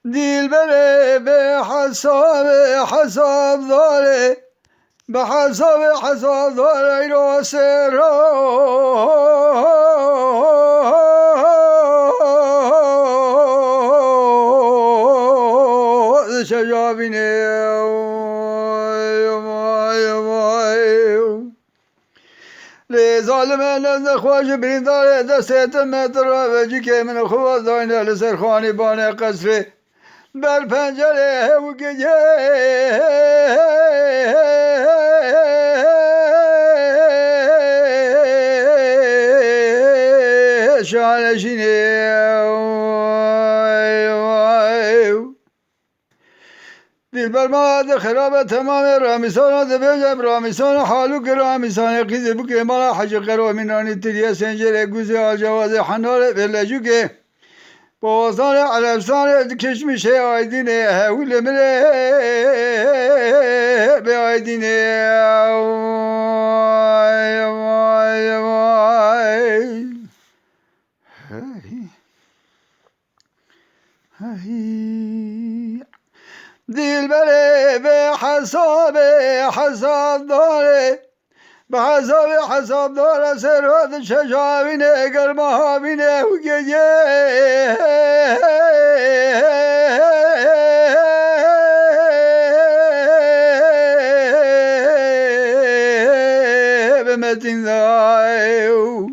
دلبره به حساب داره به حساب داره راست را شجابینه لظالم نزد خواج بریندار دست متر و جی که من خواه داینه لسر خانی بانه قصره بر پنجره و گجه شانشینه دلبر ما خراب تمام رامیسان دبیجم رامیسان حالو که رامیسان قیزه بو که مالا حج قرومینانی تریه سنجر گوزه آجواز حنال بلجو که بازار عربستان کشمیشه آیدینه هول مره به آیدینه دلبره به حساب داره به حساب داره سرات شجابینه گرمابینه و گجه به متین دایو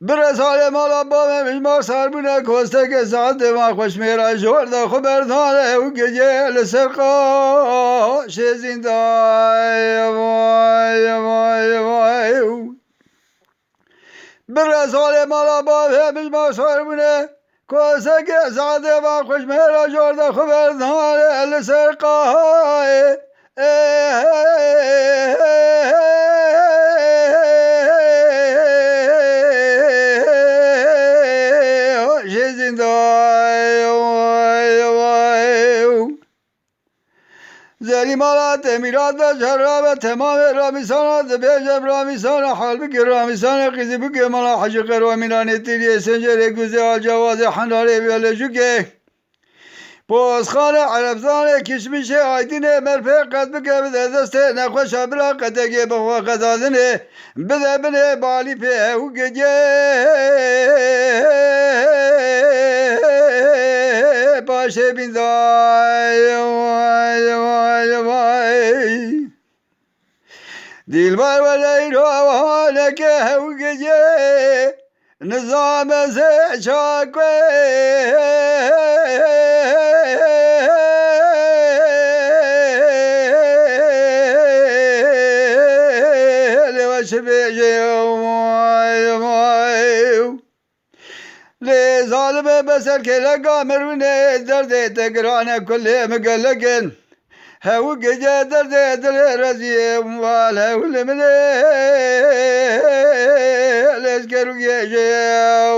برسال مالا با مجمع سربونه کسته که ساعت دماغ خوش میرا جورده خبردانه و گجه لسرقا شزیندای برسال مالا با مجمع سربونه کسته که ساعت دماغ خوش میرا جورده خبردانه لسرقا زری مالات میراد جراب تمام رامیسان بیجم رامیسان حال بگی رامیسان قیزی بگی مالا حج قرومینانی تیری سنجر گوزه آجواز حناله بیالجو که بازخان عربزان کشمیش آیدینه مرفق قد بگه بده دست نخوش برا قدگه بخوا قدازنه بده بنه بالی پی او گجه باشه بیندای دلبر ولی روانه که او گجه نظام سے چاکوه لوش بیجه لظالم بسر که لگا مرونه درد تگرانه کلی مگلگن هاو گجه درد دل رزیه وال هاول منه لشکرو گجه